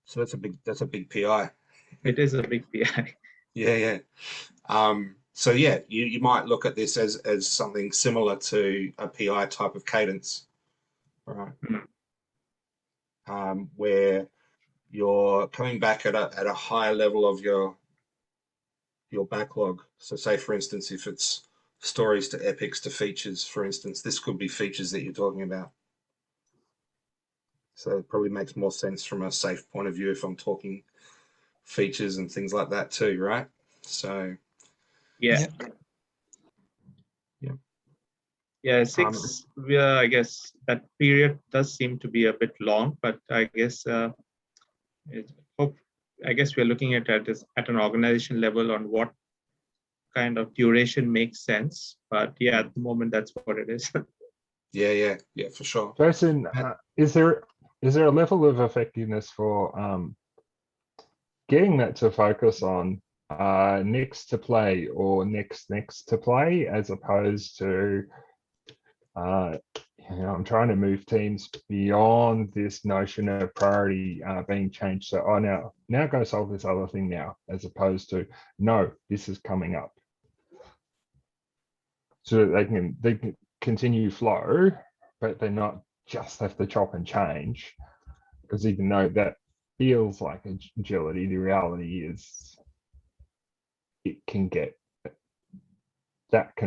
So that's a big PI. It is a big PI. Yeah, yeah. So yeah, you might look at this as something similar to a PI type of cadence, right? Where you're coming back at a higher level of your backlog. So say for instance, if it's stories to epics to features, for instance, this could be features that you're talking about. So it probably makes more sense from a safe point of view if I'm talking features and things like that too, right? So Yeah. yeah. Yeah, six. I guess that period does seem to be a bit long, but I guess I guess we're looking at this at an organization level on what kind of duration makes sense. But yeah, at the moment, that's what it is. Yeah, for sure. Jason, is there a level of effectiveness for getting that to focus on next to play or next to play, as opposed to I'm trying to move teams beyond this notion of priority being changed. So now go solve this other thing now, as opposed to no, this is coming up, so that they can continue flow, but they not just have to chop and change. Because even though that feels like agility, the reality is it can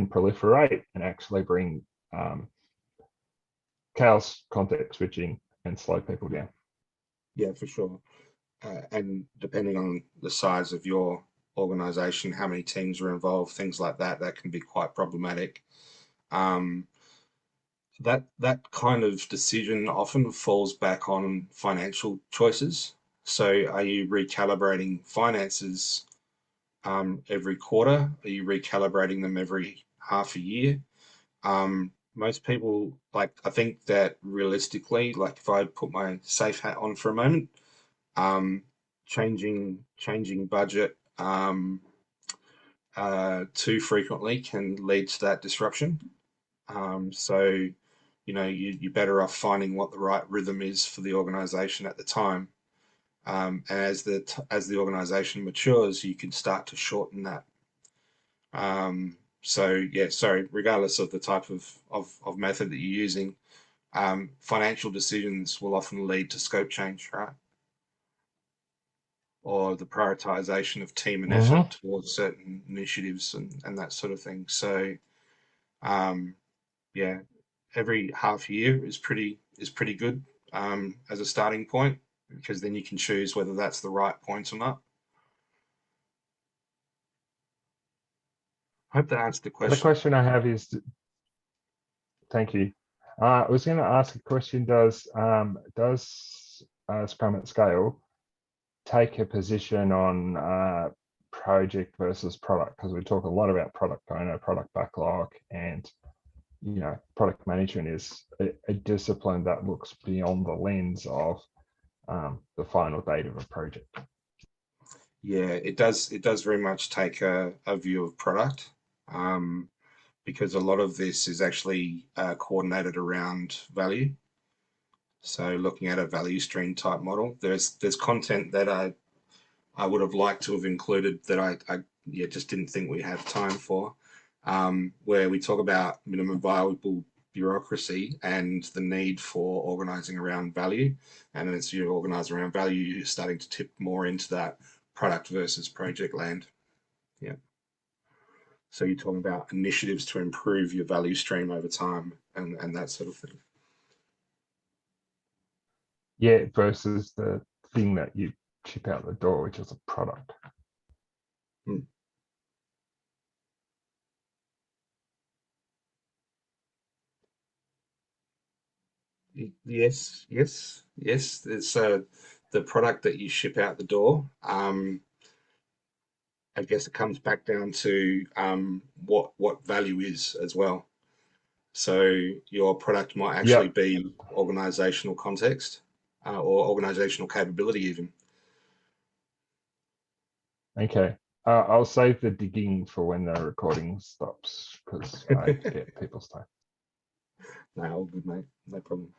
proliferate and actually bring chaos, context switching, and slow people down. Yeah, for sure. And depending on the size of your organization, how many teams are involved, things like that, that can be quite problematic. That kind of decision often falls back on financial choices. So are you recalibrating finances every quarter? Are you recalibrating them every half a year? Most people, like, I think that realistically, like if I put my safe hat on for a moment, changing budget too frequently can lead to that disruption. So, you know, you're better off finding what the right rhythm is for the organization at the time. And as the organization matures, you can start to shorten that. So yeah, sorry, regardless of the type of method that you're using, financial decisions will often lead to scope change, right? Or the prioritization of team and effort towards certain initiatives and that sort of thing. So yeah, every half year is pretty good as a starting point, because then you can choose whether that's the right point or not. I hope that answered the question. The question I have is, thank you. I was going to ask a question. Does Scrum at Scale take a position on project versus product? Because we talk a lot about product owner, product backlog, and product management is a discipline that looks beyond the lens of the final date of a project. Yeah, it does very much take a view of product, because a lot of this is actually coordinated around value. So looking at a value stream type model, there's content that I I would have liked to have included that I just didn't think we had time for, where we talk about minimum viable bureaucracy and the need for organizing around value. And as you organize around value, you're starting to tip more into that product versus project land. Yeah. So you're talking about initiatives to improve your value stream over time and that sort of thing. Yeah, versus the thing that you ship out the door, which is a product. Yes. It's the product that you ship out the door. I guess it comes back down to what value is as well. So your product might actually Yep. be organizational context or organizational capability even. Okay. I'll save the digging for when the recording stops because I get people's time. No, all good, mate. No problem.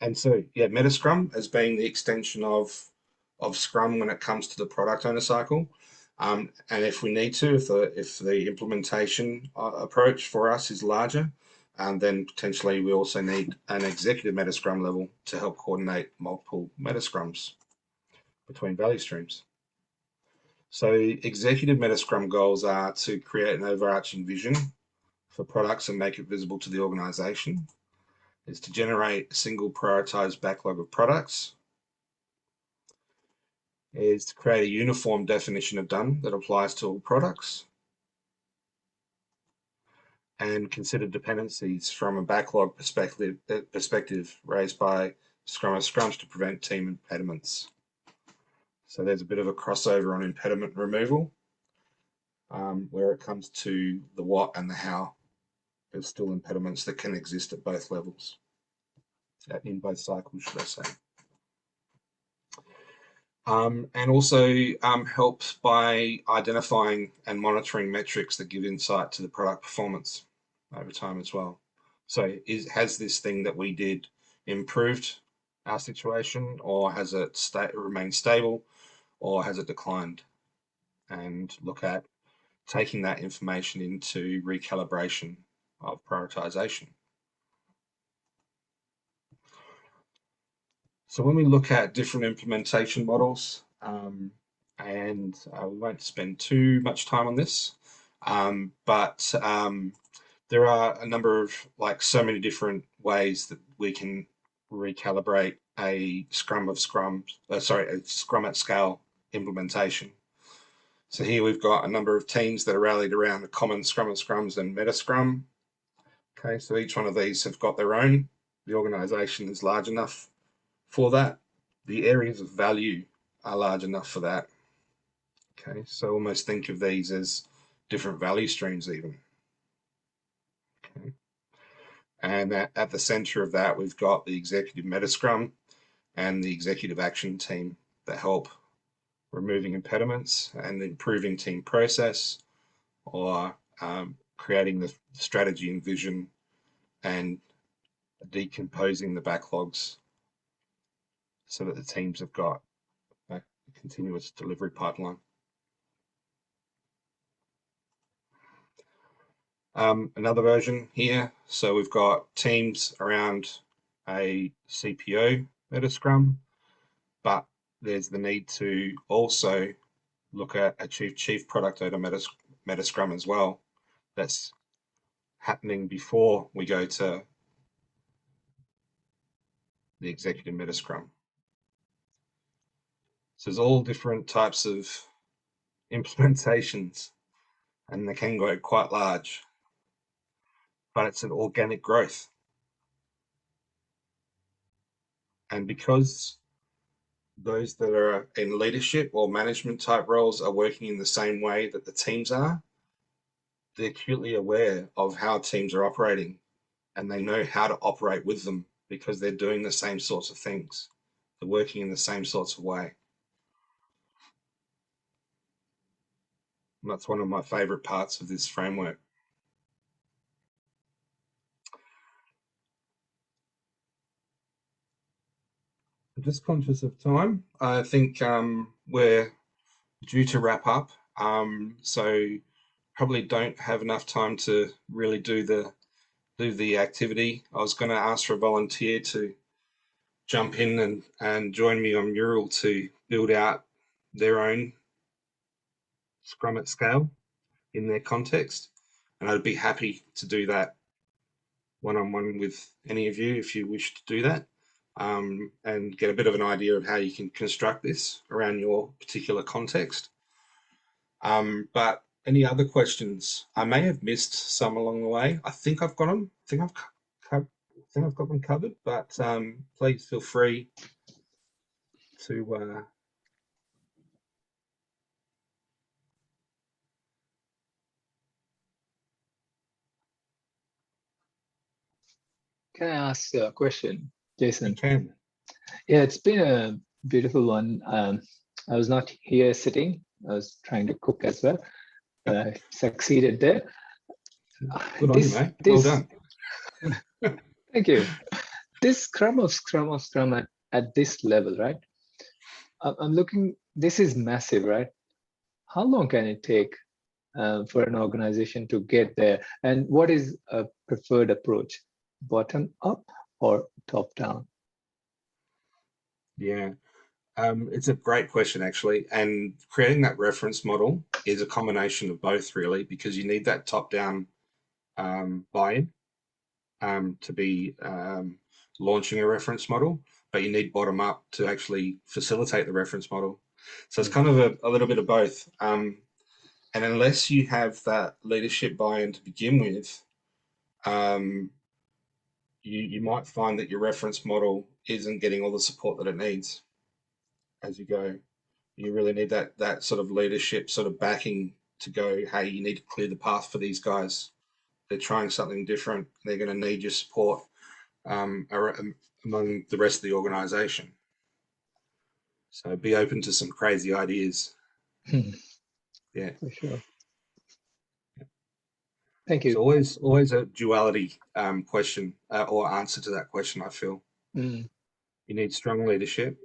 And so, yeah, Metascrum as being the extension of Scrum when it comes to the product owner cycle. And if we need to, if the implementation approach for us is larger, then potentially we also need an executive Metascrum level to help coordinate multiple Metascrums between value streams. So executive Metascrum goals are to create an overarching vision for products and make it visible to the organization. Is to generate a single prioritized backlog of products. Is to create a uniform definition of done that applies to all products. And consider dependencies from a backlog perspective raised by Scrums to prevent team impediments. So there's a bit of a crossover on impediment removal where it comes to the what and the how. There's still impediments that can exist at both levels, in both cycles, should I say. And also helps by identifying and monitoring metrics that give insight to the product performance over time as well. So has this thing that we did improved our situation, or has it remained stable, or has it declined? And look at taking that information into recalibration of prioritization. So when we look at different implementation models, and we won't spend too much time on this, but there are a number of so many different ways that we can recalibrate a Scrum at scale implementation. So here we've got a number of teams that are rallied around a common Scrum of Scrums and Metascrum. Okay, so each one of these have got their own. The organization is large enough for that. The areas of value are large enough for that. Okay, so almost think of these as different value streams even. Okay. And at the center of that, we've got the executive Metascrum and the executive action team that help removing impediments and improving team process, or creating the strategy and vision and decomposing the backlogs so that the teams have got a continuous delivery pipeline. Another version here. So we've got teams around a CPO Metascrum, but there's the need to also look at a chief product owner Metascrum as well. That's happening before we go to the executive Metascrum. So there's all different types of implementations, and they can go quite large, but it's an organic growth. And because those that are in leadership or management type roles are working in the same way that the teams are, they're acutely aware of how teams are operating, and they know how to operate with them because they're doing the same sorts of things. They're working in the same sorts of way. And that's one of my favorite parts of this framework. just conscious of time. I think we're due to wrap up, so probably don't have enough time to really do the activity. I was going to ask for a volunteer to jump in and join me on Mural to build out their own Scrum at scale in their context, and I'd be happy to do that one-on-one with any of you if you wish to do that, and get a bit of an idea of how you can construct this around your particular context. But any other questions? I may have missed some along the way. I think I've got them. I think I've got them covered, but please feel free to Can I ask a question, you Jason? can. Yeah, it's been a beautiful one. I was not here sitting. I was trying to cook as well. I succeeded there. Good on you, mate. Well done. Thank you. This Scrum at this level, right? I'm looking, this is massive, right? How long can it take for an organization to get there? And what is a preferred approach? Bottom up or top down? Yeah, it's a great question, actually. And creating that reference model is a combination of both, really, because you need that top-down buy-in to be launching a reference model, but you need bottom-up to actually facilitate the reference model. So it's kind of a little bit of both. And unless you have that leadership buy-in to begin with, you might find that your reference model isn't getting all the support that it needs as you go. You really need that sort of leadership sort of backing to go, hey, you need to clear the path for these guys. They're trying something different. They're going to need your support among the rest of the organization. So be open to some crazy ideas. Yeah, for sure. Thank you. It's always a duality question or answer to that question, I feel. You need strong leadership.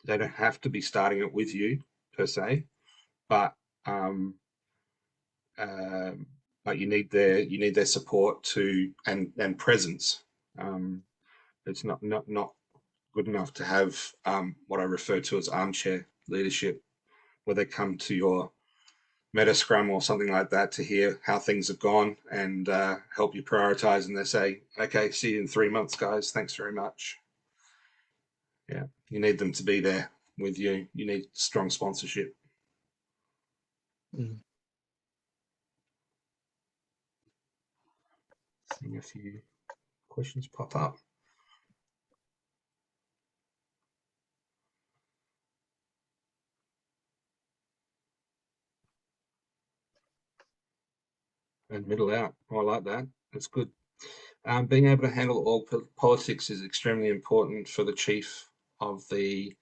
They don't have to be starting it with you per se, but you need their support to and presence. It's not good enough to have what I refer to as armchair leadership, where they come to your meta scrum or something like that to hear how things have gone and help you prioritize, and they say, okay, see you in 3 months, guys, thanks very much. Yeah, you need them to be there with you. You need strong sponsorship. Seeing a few questions pop up. And middle out. I like that. That's good. Being able to handle all politics is extremely important for the chief of the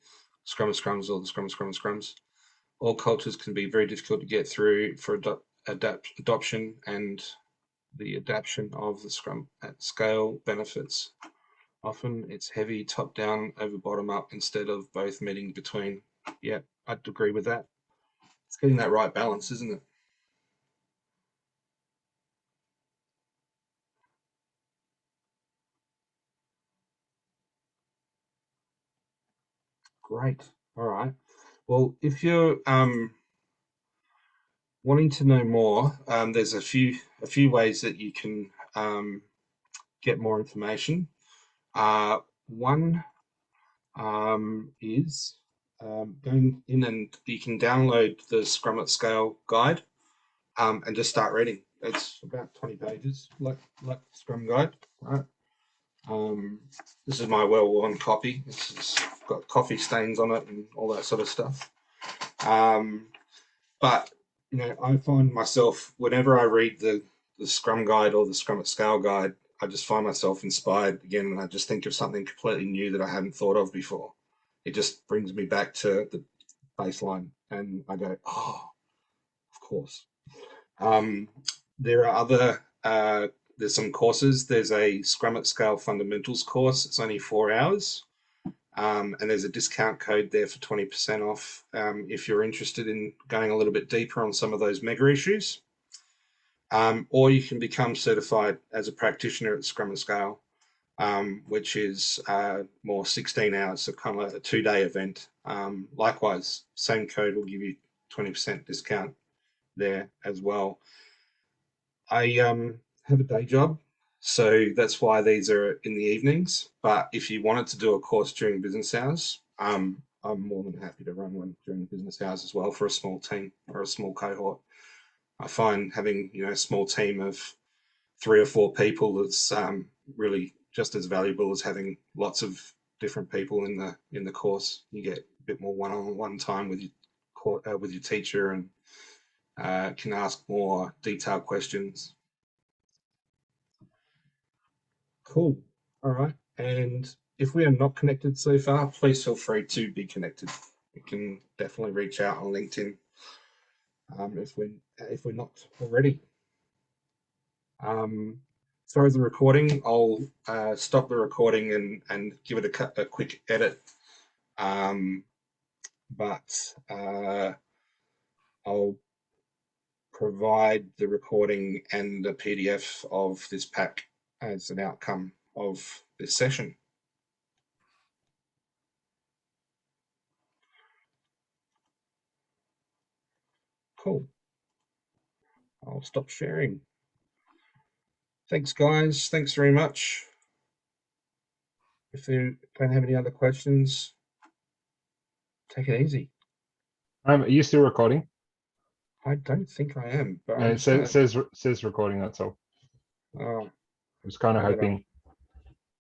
Scrum of Scrums or the Scrum of Scrums. All cultures can be very difficult to get through for adoption, and the adaptation of the Scrum at scale benefits. Often it's heavy top down over bottom up instead of both meeting between. Yeah, I'd agree with that. It's getting that right balance, isn't it? Great. All right. Well, if you're wanting to know more, there's a few ways that you can get more information. One is going in, and you can download the Scrum at Scale guide and just start reading. It's about 20 pages, like Scrum guide, right? This is my well-worn copy. It's got coffee stains on it and all that sort of stuff. But I find myself, whenever I read the Scrum guide or the Scrum at Scale guide, I just find myself inspired again, and I just think of something completely new that I hadn't thought of before. It just brings me back to the baseline, and I go, oh, of course. There are other, there's some courses. There's a Scrum at Scale Fundamentals course. It's only 4 hours. And there's a discount code there for 20% off if you're interested in going a little bit deeper on some of those mega issues. Or you can become certified as a practitioner at Scrum and Scale, which is more 16 hours, so kind of like a 2-day event. Likewise, same code will give you 20% discount there as well. I have a day job, so that's why these are in the evenings. But if you wanted to do a course during business hours, I'm more than happy to run one during business hours as well for a small team or a small cohort. I find having a small team of 3 or 4 people is really just as valuable as having lots of different people in the course. You get a bit more one-on-one time with your teacher and can ask more detailed questions. Cool. All right. And if we are not connected so far, please feel free to be connected. You can definitely reach out on LinkedIn if we're not already. As far as the recording, I'll stop the recording and give it a quick edit. But I'll provide the recording and the PDF of this pack as an outcome of this session. Cool. I'll stop sharing. Thanks, guys. Thanks very much. If you don't have any other questions, take it easy. Are you still recording? I don't think I am, but It says recording, that's all. oh, I was kind of right on. hoping